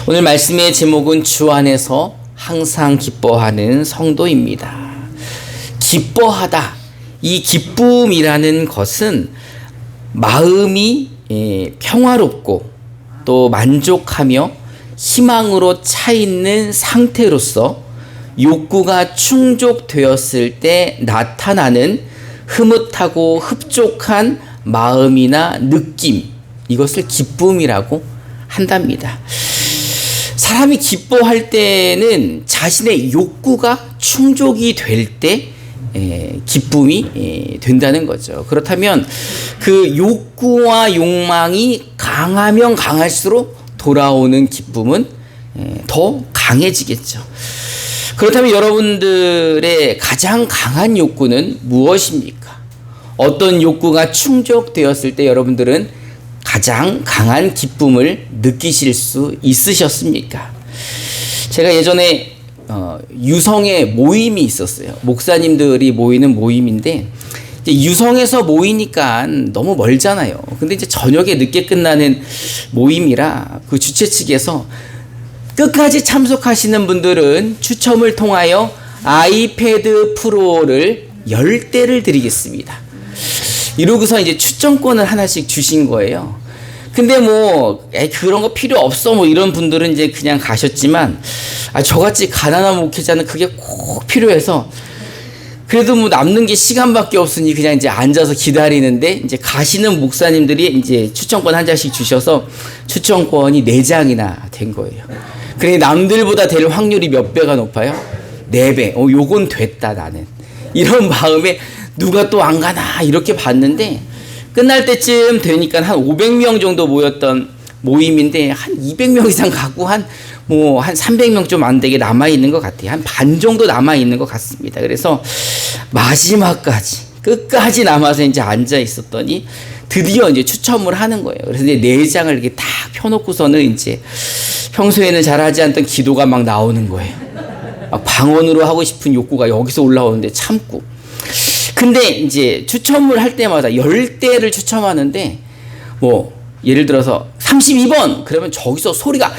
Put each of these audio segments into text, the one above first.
오늘 말씀의 제목은 주 안에서 항상 기뻐하는 성도입니다. 기뻐하다. 이 기쁨이라는 것은 마음이 평화롭고 또 만족하며 희망으로 차 있는 상태로서 욕구가 충족되었을 때 나타나는 흐뭇하고 흡족한 마음이나 느낌, 이것을 기쁨이라고 한답니다. 사람이 기뻐할 때는 자신의 욕구가 충족이 될 때 기쁨이 된다는 거죠. 그렇다면 그 욕구와 욕망이 강하면 강할수록 돌아오는 기쁨은 더 강해지겠죠. 그렇다면 여러분들의 가장 강한 욕구는 무엇입니까? 어떤 욕구가 충족되었을 때 여러분들은 가장 강한 기쁨을 느끼실 수 있으셨습니까? 제가 예전에 유성의 모임이 있었어요. 목사님들이 모이는 모임인데 이제 유성에서 모이니까 너무 멀잖아요. 근데 이제 저녁에 늦게 끝나는 모임이라 그 주최 측에서 끝까지 참석하시는 분들은 추첨을 통하여 아이패드 프로를 10대를 드리겠습니다. 이러고서 이제 추첨권을 하나씩 주신 거예요. 근데 그런 거 필요 없어 이런 분들은 이제 그냥 가셨지만 저같이 가난한 목회자는 그게 꼭 필요해서 그래도 남는 게 시간밖에 없으니 그냥 이제 앉아서 기다리는데 이제 가시는 목사님들이 이제 추첨권 한 장씩 주셔서 추첨권이 4장이나 된 거예요. 그러니 남들보다 될 확률이 몇 배가 높아요? 4배. 요건 됐다 나는. 이런 마음에 누가 또 안 가나 이렇게 봤는데 끝날 때쯤 되니까 한 500명 정도 모였던 모임인데 한 200명 이상 갖고 한 300명 좀 안 되게 남아있는 것 같아요. 한 반 정도 남아있는 것 같습니다. 그래서 마지막까지 끝까지 남아서 이제 앉아 있었더니 드디어 이제 추첨을 하는 거예요. 그래서 이제 4장을 이렇게 딱 펴놓고서는 이제 평소에는 잘하지 않던 기도가 막 나오는 거예요. 막 방언으로 하고 싶은 욕구가 여기서 올라오는데 참고. 근데 이제 추첨을 할 때마다 10대를 추첨하는데 예를 들어서 32번 그러면 저기서 소리가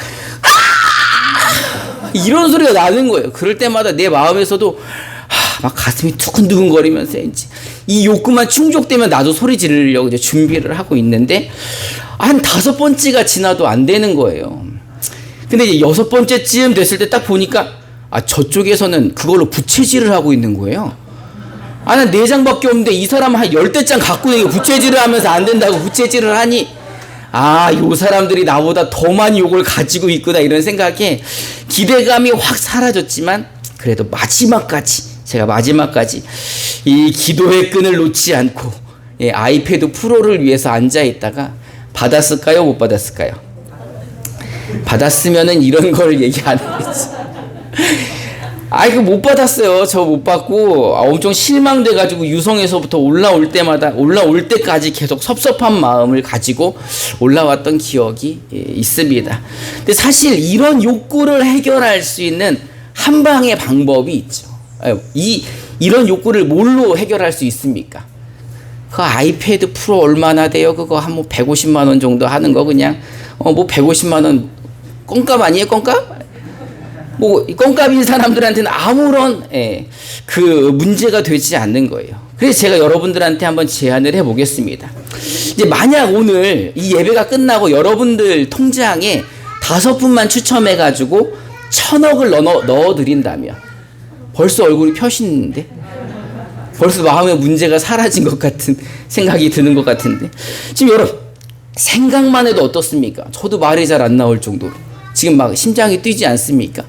이런 소리가 나는 거예요. 그럴 때마다 내 마음에서도 막 가슴이 두근두근거리면서 이제 이 욕구만 충족되면 나도 소리 지르려고 이제 준비를 하고 있는데 한 5번째가 지나도 안 되는 거예요. 근데 이제 6번째쯤 됐을 때 딱 보니까 저쪽에서는 그걸로 부채질을 하고 있는 거예요. 난 4장밖에 없는데 이 사람 한 10대장 갖고 부채질을 하면서 안 된다고 부채질을 하니 요 사람들이 나보다 더 많이 욕을 가지고 있구나 이런 생각에 기대감이 확 사라졌지만 그래도 제가 마지막까지 이 기도의 끈을 놓지 않고 아이패드 프로를 위해서 앉아 있다가 받았을까요? 못 받았을까요? 받았으면은 이런 걸 얘기 안 하겠지. 그거 못 받았어요. 저 못 받고 엄청 실망돼가지고 유성에서부터 올라올 때까지 계속 섭섭한 마음을 가지고 올라왔던 기억이 있습니다. 근데 사실 이런 욕구를 해결할 수 있는 한 방의 방법이 있죠. 이런 욕구를 뭘로 해결할 수 있습니까? 그 아이패드 프로 얼마나 돼요? 그거 한 150만 원 정도 하는 거 그냥 150만 원 껌값 아니에요? 껌값? 껌값인 사람들한테는 아무런 그 문제가 되지 않는 거예요. 그래서 제가 여러분들한테 한번 제안을 해보겠습니다. 이제 만약 오늘 이 예배가 끝나고 여러분들 통장에 5분만 추첨해가지고 1,000억을 넣어드린다면 벌써 얼굴이 펴시는데 벌써 마음의 문제가 사라진 것 같은 생각이 드는 것 같은데 지금 여러분 생각만 해도 어떻습니까? 저도 말이 잘 안 나올 정도로 지금 막 심장이 뛰지 않습니까?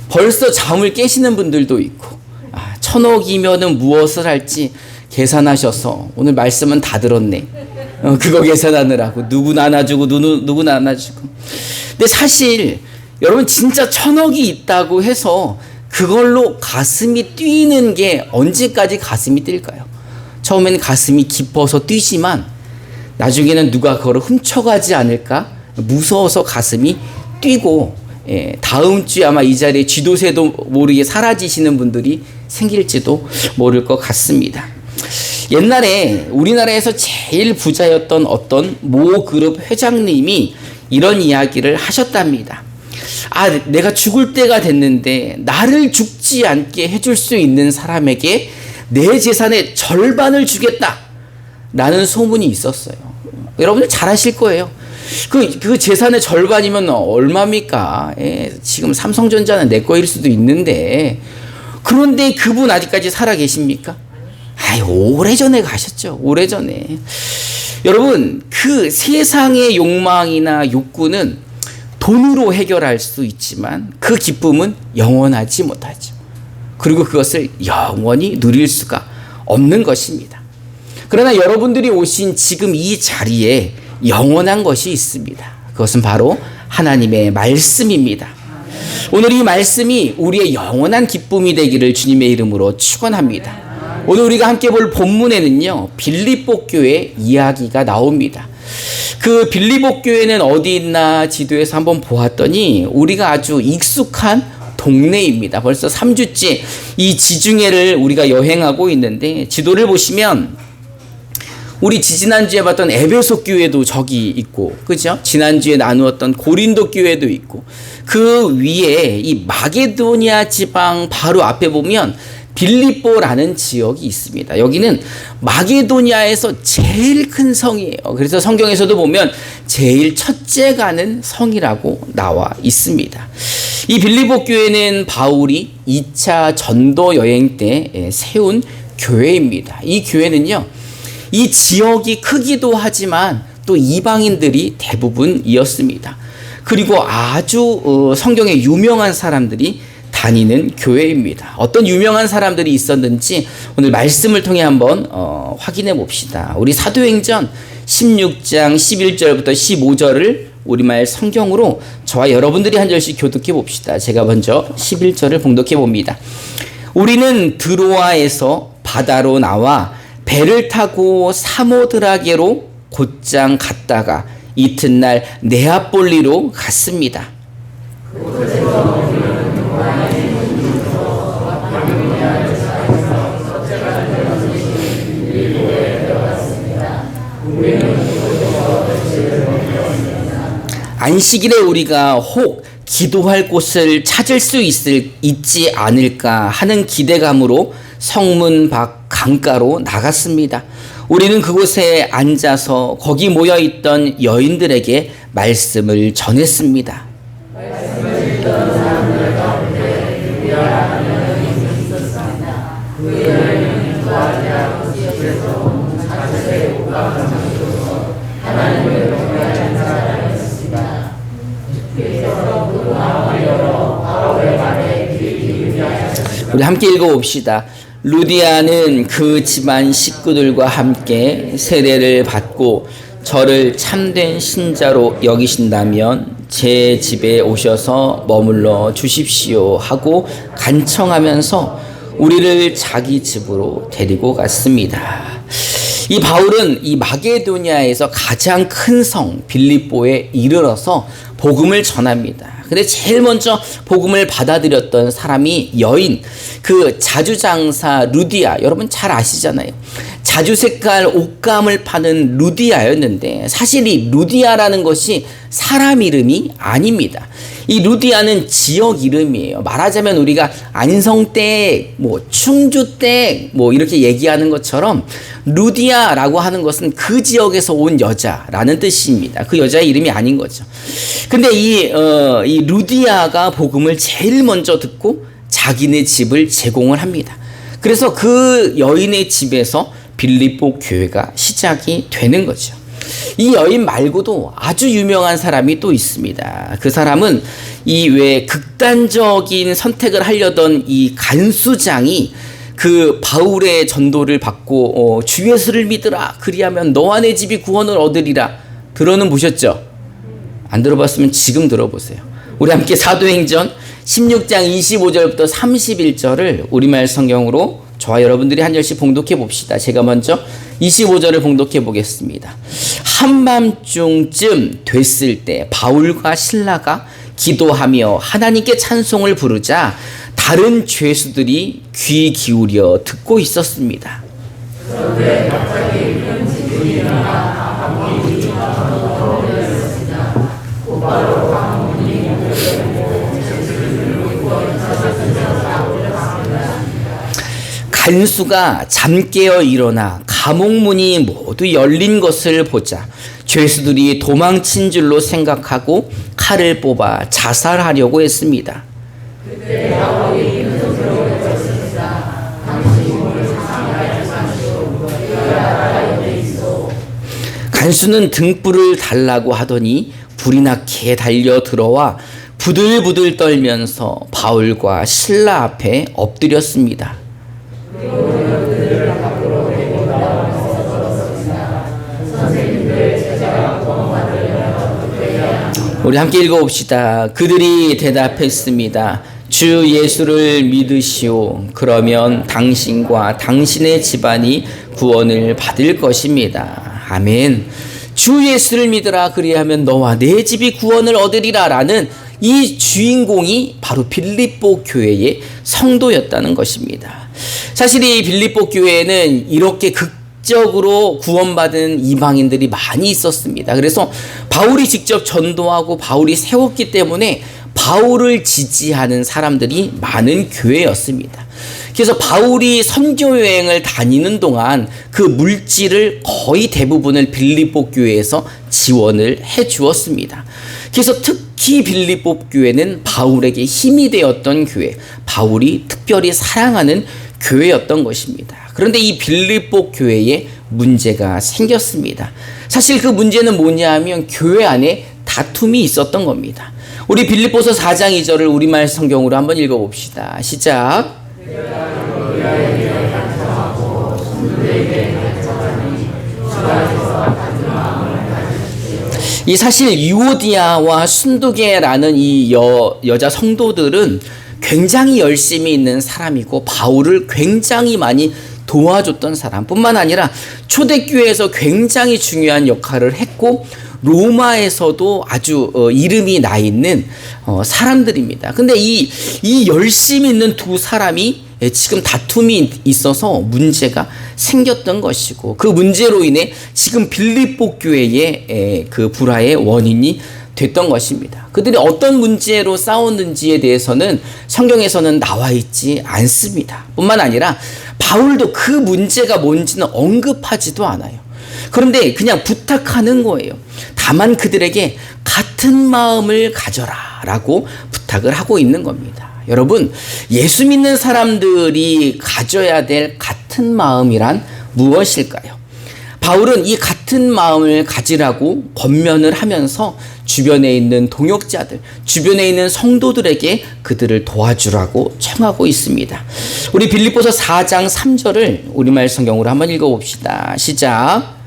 벌써 잠을 깨시는 분들도 있고 1,000억이면은 무엇을 할지 계산하셔서 오늘 말씀은 다 들었네. 그거 계산하느라고 누구 나눠주고 누구 나눠주고. 근데 사실 여러분 진짜 1,000억이 있다고 해서 그걸로 가슴이 뛰는 게 언제까지 가슴이 뛸까요? 처음에는 가슴이 깊어서 뛰지만 나중에는 누가 그걸 훔쳐가지 않을까 무서워서 가슴이 뛰고 다음 주에 아마 이 자리에 쥐도새도 모르게 사라지시는 분들이 생길지도 모를 것 같습니다. 옛날에 우리나라에서 제일 부자였던 어떤 모 그룹 회장님이 이런 이야기를 하셨답니다. 내가 죽을 때가 됐는데 나를 죽지 않게 해줄 수 있는 사람에게 내 재산의 절반을 주겠다 라는 소문이 있었어요. 여러분들 잘 아실 거예요. 그 재산의 절반이면 얼마입니까? 지금 삼성전자는 내 거일 수도 있는데, 그런데 그분 아직까지 살아 계십니까? 오래전에 가셨죠. 오래전에. 여러분, 그 세상의 욕망이나 욕구는 돈으로 해결할 수 있지만 그 기쁨은 영원하지 못하죠. 그리고 그것을 영원히 누릴 수가 없는 것입니다. 그러나 여러분들이 오신 지금 이 자리에 영원한 것이 있습니다. 그것은 바로 하나님의 말씀입니다. 오늘 이 말씀이 우리의 영원한 기쁨이 되기를 주님의 이름으로 축원합니다. 오늘 우리가 함께 볼 본문에는요, 빌립보 교회 이야기가 나옵니다. 그 빌립보 교회는 어디 있나 지도에서 한번 보았더니 우리가 아주 익숙한 동네입니다. 벌써 3주째 이 지중해를 우리가 여행하고 있는데, 지도를 보시면 우리 지난주에 봤던 에베소 교회도 저기 있고, 그죠? 지난주에 나누었던 고린도 교회도 있고, 그 위에 이 마게도니아 지방 바로 앞에 보면 빌립보라는 지역이 있습니다. 여기는 마게도니아에서 제일 큰 성이에요. 그래서 성경에서도 보면 제일 첫째 가는 성이라고 나와 있습니다. 이 빌립보 교회는 바울이 2차 전도 여행 때 세운 교회입니다. 이 교회는요, 이 지역이 크기도 하지만 또 이방인들이 대부분이었습니다. 그리고 아주 성경에 유명한 사람들이 다니는 교회입니다. 어떤 유명한 사람들이 있었는지 오늘 말씀을 통해 한번 확인해 봅시다. 우리 사도행전 16장 11절부터 15절을 우리말 성경으로 저와 여러분들이 한 절씩 교독해 봅시다. 제가 먼저 11절을 봉독해 봅니다. 우리는 드로아에서 바다로 나와 배를 타고 사모드라게로 곧장 갔다가 이튿날 네아폴리로 갔습니다. 안식일에 우리가 혹 기도할 곳을 찾을 수 있지 않을까 하는 기대감으로 성문 밖 강가로 나갔습니다. 우리는 그곳에 앉아서 거기 모여있던 여인들에게 말씀을 전했습니다. 우리 함께 읽어봅시다. 루디아는 그 집안 식구들과 함께 세례를 받고 저를 참된 신자로 여기신다면 제 집에 오셔서 머물러 주십시오 하고 간청하면서 우리를 자기 집으로 데리고 갔습니다. 이 바울은 이 마게도니아에서 가장 큰 성 빌립보에 이르러서 복음을 전합니다. 근데 제일 먼저 복음을 받아들였던 사람이 여인, 그 자주장사 루디아, 여러분 잘 아시잖아요. 자주 색깔 옷감을 파는 루디아였는데, 사실 이 루디아라는 것이 사람 이름이 아닙니다. 이 루디아는 지역 이름이에요. 말하자면 우리가 안성댁, 충주댁 이렇게 얘기하는 것처럼 루디아라고 하는 것은 그 지역에서 온 여자라는 뜻입니다. 그 여자의 이름이 아닌 거죠. 근데 이 루디아가 복음을 제일 먼저 듣고 자기네 집을 제공을 합니다. 그래서 그 여인의 집에서 빌립보 교회가 시작이 되는 거죠. 이 여인 말고도 아주 유명한 사람이 또 있습니다. 그 사람은 이 왜 극단적인 선택을 하려던 이 간수장이 그 바울의 전도를 받고 주 예수를 믿으라, 그리하면 너와 내 집이 구원을 얻으리라. 들어는 보셨죠? 안 들어봤으면 지금 들어보세요. 우리 함께 사도행전 16장 25절부터 31절을 우리말 성경으로 저와 여러분들이 한 절씩 봉독해 봅시다. 제가 먼저 25절을 봉독해 보겠습니다. 한밤중쯤 됐을 때 바울과 실라가 기도하며 하나님께 찬송을 부르자 다른 죄수들이 귀 기울여 듣고 있었습니다. 그런데 갑자기 큰 지진이 일어나 방문이 곧바로 방문이 간수가 잠깨어 일어나 감옥문이 모두 열린 것을 보자 죄수들이 도망친 줄로 생각하고 칼을 뽑아 자살하려고 했습니다. 간수는 등불을 달라고 하더니 불이 나게 달려 들어와 부들부들 떨면서 바울과 실라 앞에 엎드렸습니다. 우리 함께 읽어봅시다. 그들이 대답했습니다. 주 예수를 믿으시오. 그러면 당신과 당신의 집안이 구원을 받을 것입니다. 아멘. 주 예수를 믿으라. 그리하면 너와 내 집이 구원을 얻으리라. 라는 이 주인공이 바로 빌립보 교회의 성도였다는 것입니다. 사실 이 빌립보 교회에는 이렇게 극적으로 구원받은 이방인들이 많이 있었습니다. 그래서 바울이 직접 전도하고 바울이 세웠기 때문에 바울을 지지하는 사람들이 많은 교회였습니다. 그래서 바울이 선교 여행을 다니는 동안 그 물질을 거의 대부분을 빌립보 교회에서 지원을 해 주었습니다. 그래서 특히 빌립보 교회는 바울에게 힘이 되었던 교회, 바울이 특별히 사랑하는 교회였던 것입니다. 그런데 이 빌립보 교회에 문제가 생겼습니다. 사실 그 문제는 뭐냐 하면 교회 안에 다툼이 있었던 겁니다. 우리 빌립보서 4장 2절을 우리말 성경으로 한번 읽어봅시다. 시작. 이 사실 유오디아와 순두계라는 이 여자 성도들은 굉장히 열심히 있는 사람이고 바울을 굉장히 많이 도와줬던 사람뿐만 아니라 초대교회에서 굉장히 중요한 역할을 했고 로마에서도 아주 이름이 나 있는 사람들입니다. 근데 이 열심히 있는 두 사람이 지금 다툼이 있어서 문제가 생겼던 것이고 그 문제로 인해 지금 빌립보 교회의 그 불화의 원인이 됐던 것입니다. 그들이 어떤 문제로 싸웠는지에 대해서는 성경에서는 나와 있지 않습니다. 뿐만 아니라 바울도 그 문제가 뭔지는 언급하지도 않아요. 그런데 그냥 부탁하는 거예요. 다만 그들에게 같은 마음을 가져라 라고 부탁을 하고 있는 겁니다. 여러분, 예수 믿는 사람들이 가져야 될 같은 마음이란 무엇일까요? 바울은 이 같은 마음을 가지라고 권면을 하면서 주변에 있는 동역자들, 주변에 있는 성도들에게 그들을 도와주라고 청하고 있습니다. 우리 빌립보서 4장 3절을 우리말 성경으로 한번 읽어봅시다. 시작.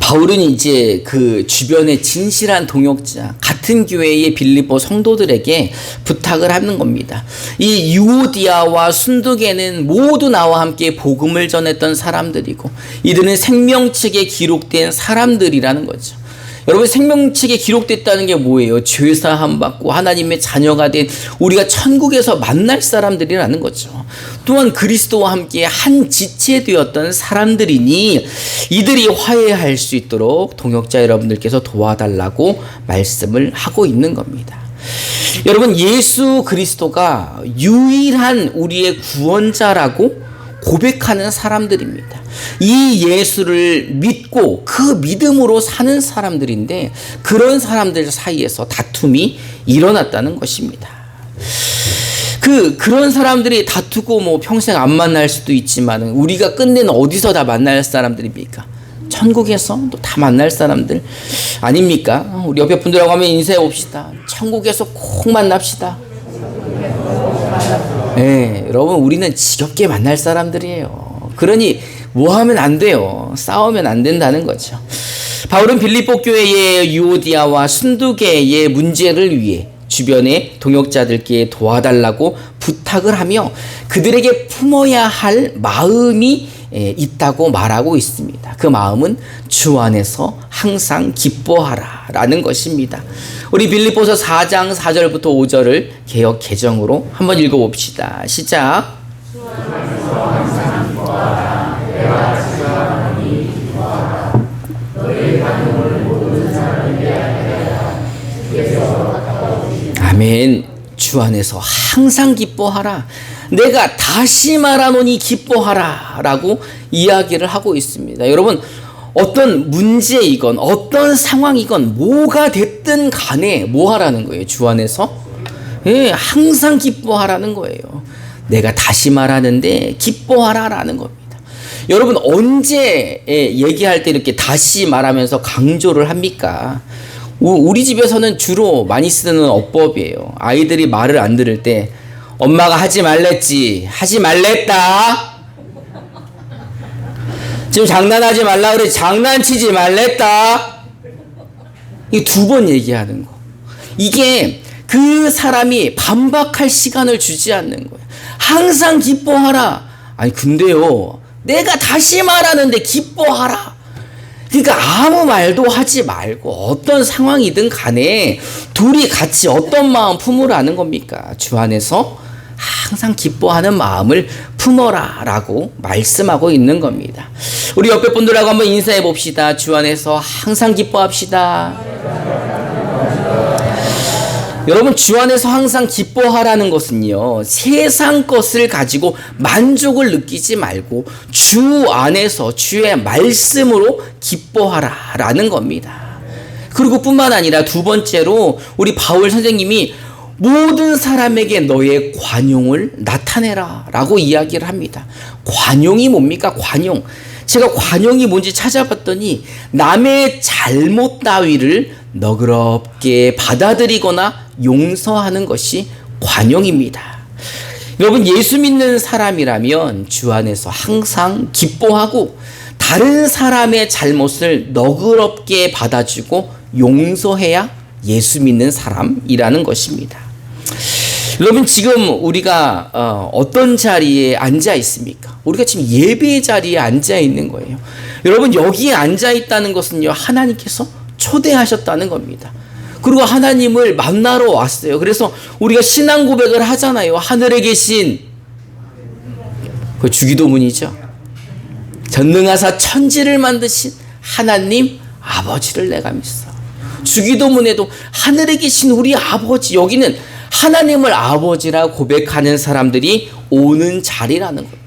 바울은 이제 그 주변의 진실한 동역자, 같은 교회의 빌립보 성도들에게 부탁을 하는 겁니다. 이 유오디아와 순두계는 모두 나와 함께 복음을 전했던 사람들이고 이들은 생명책에 기록된 사람들이라는 거죠. 여러분, 생명책에 기록됐다는 게 뭐예요? 죄사함 받고 하나님의 자녀가 된 우리가 천국에서 만날 사람들이라는 거죠. 또한 그리스도와 함께 한 지체 되었던 사람들이니 이들이 화해할 수 있도록 동역자 여러분들께서 도와달라고 말씀을 하고 있는 겁니다. 여러분, 예수 그리스도가 유일한 우리의 구원자라고 고백하는 사람들입니다. 이 예수를 믿고 그 믿음으로 사는 사람들인데 그런 사람들 사이에서 다툼이 일어났다는 것입니다. 그런 사람들이 다투고 뭐 평생 안 만날 수도 있지만 우리가 끝내는 어디서 다 만날 사람들입니까? 천국에서 또 다 만날 사람들 아닙니까? 우리 옆에 분들하고 한번 인사해 봅시다. 천국에서 꼭 만납시다. 네, 여러분, 우리는 지겹게 만날 사람들이에요. 그러니 뭐 하면 안 돼요. 싸우면 안 된다는 거죠. 바울은 빌립보 교회의 유오디아와 순두계의 문제를 위해 주변의 동역자들께 도와달라고 부탁을 하며 그들에게 품어야 할 마음이 있다고 말하고 있습니다. 그 마음은 주 안에서 항상 기뻐하라 라는 것입니다. 우리 빌립보서 4장 4절부터 5절을 개역 개정으로 한번 읽어봅시다. 시작. 아멘. 주 안에서 항상 기뻐하라. 내가 다시 말하노니 기뻐하라 라고 이야기를 하고 있습니다. 여러분, 어떤 문제이건 어떤 상황이건 뭐가 됐든 간에 뭐 하라는 거예요? 주 안에서 항상 기뻐하라는 거예요. 내가 다시 말하는데 기뻐하라 라는 겁니다. 여러분, 언제 얘기할 때 이렇게 다시 말하면서 강조를 합니까? 우리 집에서는 주로 많이 쓰는 어법이에요. 아이들이 말을 안 들을 때 엄마가 하지 말랬지, 하지 말랬다. 지금 장난하지 말라 그래, 장난치지 말랬다. 이 2번 얘기하는 거. 이게 그 사람이 반박할 시간을 주지 않는 거예요. 항상 기뻐하라. 아니 근데요, 내가 다시 말하는데 기뻐하라. 그러니까 아무 말도 하지 말고 어떤 상황이든 간에 둘이 같이 어떤 마음 품으라는 겁니까? 주 안에서 항상 기뻐하는 마음을 품어라 라고 말씀하고 있는 겁니다. 우리 옆에 분들하고 한번 인사해 봅시다. 주 안에서 항상 기뻐합시다. 여러분, 주 안에서 항상 기뻐하라는 것은요, 세상 것을 가지고 만족을 느끼지 말고 주 안에서 주의 말씀으로 기뻐하라 라는 겁니다. 그리고 뿐만 아니라 2번째로 우리 바울 선생님이 모든 사람에게 너의 관용을 나타내라 라고 이야기를 합니다. 관용이 뭡니까? 관용. 제가 관용이 뭔지 찾아봤더니 남의 잘못 따위를 너그럽게 받아들이거나 용서하는 것이 관용입니다. 여러분, 예수 믿는 사람이라면 주 안에서 항상 기뻐하고 다른 사람의 잘못을 너그럽게 받아주고 용서해야 예수 믿는 사람이라는 것입니다. 여러분, 지금 우리가 어떤 자리에 앉아 있습니까? 우리가 지금 예배의 자리에 앉아 있는 거예요. 여러분, 여기에 앉아 있다는 것은요, 하나님께서 초대하셨다는 겁니다. 그리고 하나님을 만나러 왔어요. 그래서 우리가 신앙 고백을 하잖아요. 하늘에 계신, 그 주기도문이죠. 전능하사 천지를 만드신 하나님 아버지를 내가 믿어. 주기도문에도 하늘에 계신 우리 아버지, 여기는 하나님을 아버지라 고백하는 사람들이 오는 자리라는 겁니다.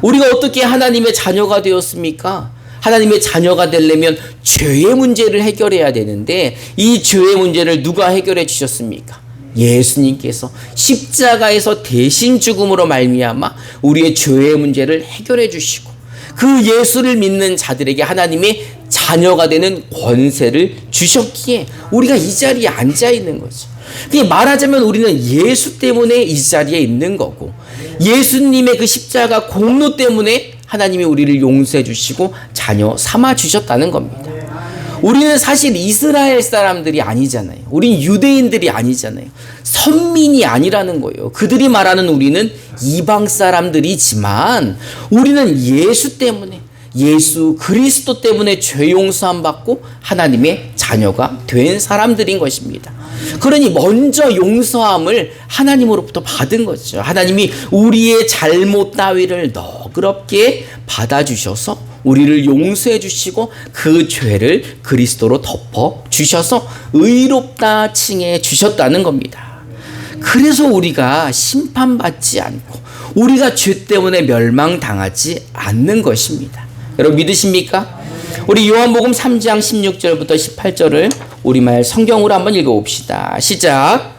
우리가 어떻게 하나님의 자녀가 되었습니까? 하나님의 자녀가 되려면 죄의 문제를 해결해야 되는데 이 죄의 문제를 누가 해결해 주셨습니까? 예수님께서 십자가에서 대신 죽음으로 말미암아 우리의 죄의 문제를 해결해 주시고 그 예수를 믿는 자들에게 하나님의 자녀가 되는 권세를 주셨기에 우리가 이 자리에 앉아 있는 거죠. 말하자면 우리는 예수 때문에 이 자리에 있는 거고, 예수님의 그 십자가 공로 때문에 하나님이 우리를 용서해 주시고 자녀 삼아 주셨다는 겁니다. 우리는 사실 이스라엘 사람들이 아니잖아요. 우린 유대인들이 아니잖아요. 선민이 아니라는 거예요. 그들이 말하는 우리는 이방 사람들이지만 우리는 예수 때문에, 예수 그리스도 때문에 죄 용서함 받고 하나님의 자녀가 된 사람들인 것입니다. 그러니 먼저 용서함을 하나님으로부터 받은 거죠. 하나님이 우리의 잘못 따위를 너그럽게 받아주셔서 우리를 용서해 주시고 그 죄를 그리스도로 덮어 주셔서 의롭다 칭해 주셨다는 겁니다. 그래서 우리가 심판받지 않고 우리가 죄 때문에 멸망당하지 않는 것입니다. 여러분 믿으십니까? 우리 요한복음 3장 16절부터 18절을 우리말 성경으로 한번 읽어봅시다. 시작.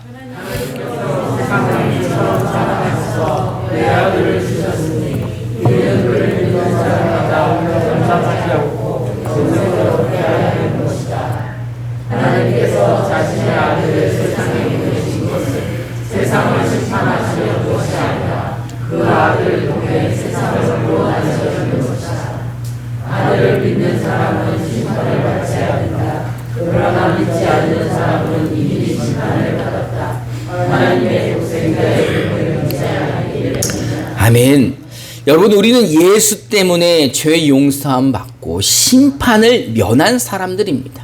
하나님께서 자신의 아들을 세상에 보내신 것은 세상을 심판하시려 것이 아니라 그 아들을 통해 세상을 구원하시려는 것이다. 아들을 믿는 사람은 심판을 받지 않는다. 그러나 믿지 않는 사람은 이미 심판을 받았다. 하나님의 독생자의 이름을 믿지 않기 때문이다. 아멘. 여러분, 우리는 예수 때문에 죄 용서함 받고 심판을 면한 사람들입니다.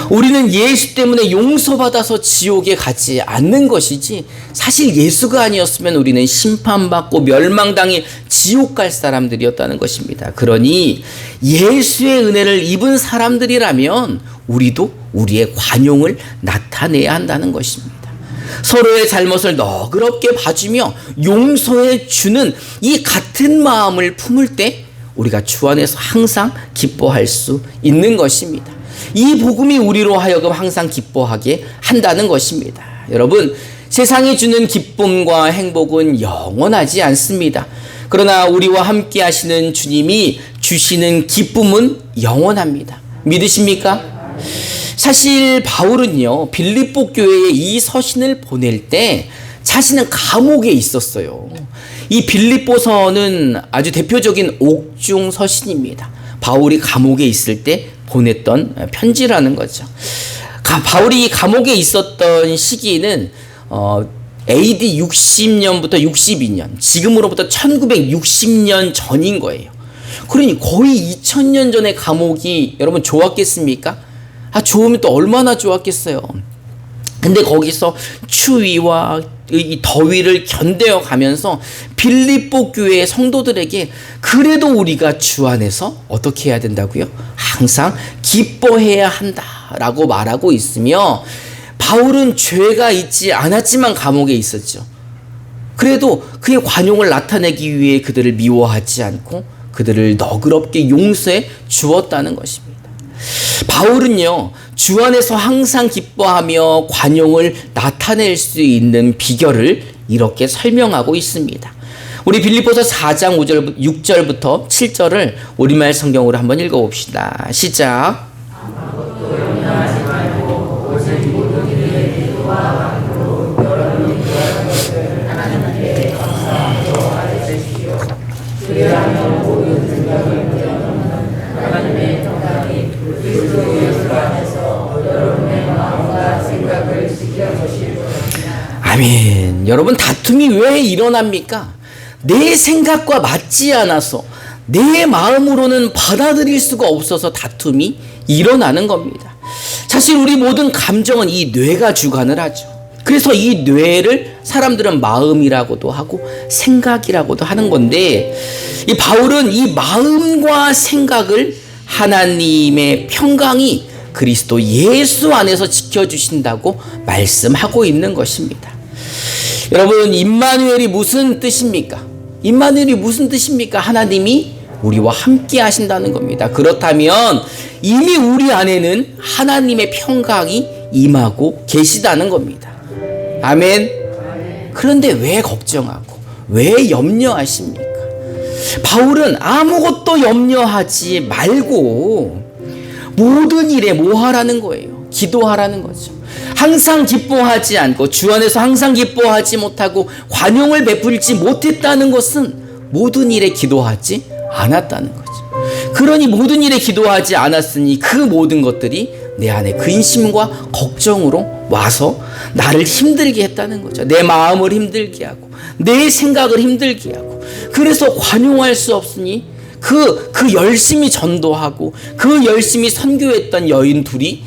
우리는 예수 때문에 용서받아서 지옥에 가지 않는 것이지, 사실 예수가 아니었으면 우리는 심판받고 멸망당해 지옥 갈 사람들이었다는 것입니다. 그러니 예수의 은혜를 입은 사람들이라면 우리도 우리의 관용을 나타내야 한다는 것입니다. 서로의 잘못을 너그럽게 봐주며 용서해 주는 이 같은 마음을 품을 때 우리가 주 안에서 항상 기뻐할 수 있는 것입니다. 이 복음이 우리로 하여금 항상 기뻐하게 한다는 것입니다. 여러분, 세상이 주는 기쁨과 행복은 영원하지 않습니다. 그러나 우리와 함께 하시는 주님이 주시는 기쁨은 영원합니다. 믿으십니까? 사실 바울은요, 빌립보 교회에 이 서신을 보낼 때 자신은 감옥에 있었어요. 이 빌립보서는 아주 대표적인 옥중 서신입니다. 바울이 감옥에 있을 때 보냈던 편지라는 거죠. 바울이 감옥에 있었던 시기는 AD 60년부터 62년, 지금으로부터 1960년 전인 거예요. 그러니 거의 2000년 전의 감옥이 여러분 좋았겠습니까? 좋으면 또 얼마나 좋았겠어요. 근데 거기서 추위와 이 더위를 견뎌 가면서 빌립보 교회의 성도들에게 그래도 우리가 주 안에서 어떻게 해야 된다고요? 항상 기뻐해야 한다라고 말하고 있으며, 바울은 죄가 있지 않았지만 감옥에 있었죠. 그래도 그의 관용을 나타내기 위해 그들을 미워하지 않고 그들을 너그럽게 용서해 주었다는 것입니다. 바울은요, 주 안에서 항상 기뻐하며 관용을 나타낼 수 있는 비결을 이렇게 설명하고 있습니다. 우리 빌립보서 4장 6절부터 7절을 우리말 성경으로 한번 읽어봅시다. 시작. 아멘. 여러분, 다툼이 왜 일어납니까? 내 생각과 맞지 않아서 내 마음으로는 받아들일 수가 없어서 다툼이 일어나는 겁니다. 사실 우리 모든 감정은 이 뇌가 주관을 하죠. 그래서 이 뇌를 사람들은 마음이라고도 하고 생각이라고도 하는 건데, 이 바울은 이 마음과 생각을 하나님의 평강이 그리스도 예수 안에서 지켜주신다고 말씀하고 있는 것입니다. 여러분, 임마누엘이 무슨 뜻입니까? 임마누엘이 무슨 뜻입니까? 하나님이 우리와 함께 하신다는 겁니다. 그렇다면 이미 우리 안에는 하나님의 평강이 임하고 계시다는 겁니다. 아멘. 그런데 왜 걱정하고 왜 염려하십니까? 바울은 아무것도 염려하지 말고 모든 일에 뭐 하라는 거예요? 기도하라는 거죠. 항상 기뻐하지 않고 주 안에서 항상 기뻐하지 못하고 관용을 베풀지 못했다는 것은 모든 일에 기도하지 않았다는 거죠. 그러니 모든 일에 기도하지 않았으니 그 모든 것들이 내 안에 근심과 걱정으로 와서 나를 힘들게 했다는 거죠. 내 마음을 힘들게 하고 내 생각을 힘들게 하고, 그래서 관용할 수 없으니 그 열심히 전도하고 그 열심히 선교했던 여인 둘이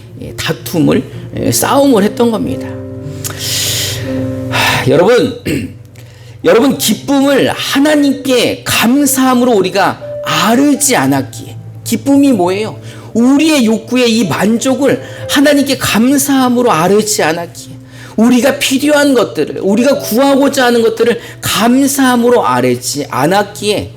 싸움을 했던 겁니다. 여러분, 기쁨을 하나님께 감사함으로 우리가 아르지 않았기에, 기쁨이 뭐예요? 우리의 욕구의 이 만족을 하나님께 감사함으로 아르지 않았기에, 우리가 필요한 것들을, 우리가 구하고자 하는 것들을 감사함으로 아르지 않았기에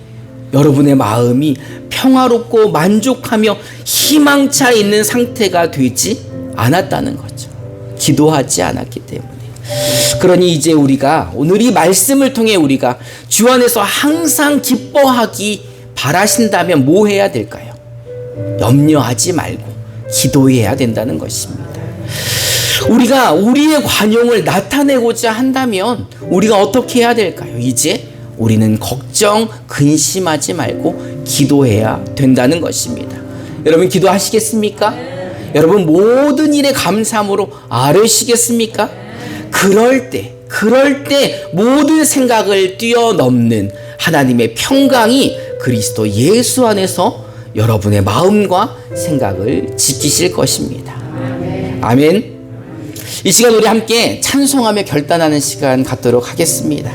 여러분의 마음이 평화롭고 만족하며 희망차 있는 상태가 되지 않았다는 거죠. 기도하지 않았기 때문에. 그러니 이제 우리가 오늘 이 말씀을 통해 우리가 주 안에서 항상 기뻐하기 바라신다면 뭐 해야 될까요? 염려하지 말고 기도해야 된다는 것입니다. 우리가 우리의 관용을 나타내고자 한다면 우리가 어떻게 해야 될까요? 이제 우리는 걱정, 근심하지 말고 기도해야 된다는 것입니다. 여러분, 기도하시겠습니까? 여러분, 모든 일에 감사함으로 아뢰시겠습니까? 그럴 때 모든 생각을 뛰어넘는 하나님의 평강이 그리스도 예수 안에서 여러분의 마음과 생각을 지키실 것입니다. 아멘. 이 시간 우리 함께 찬송하며 결단하는 시간 갖도록 하겠습니다.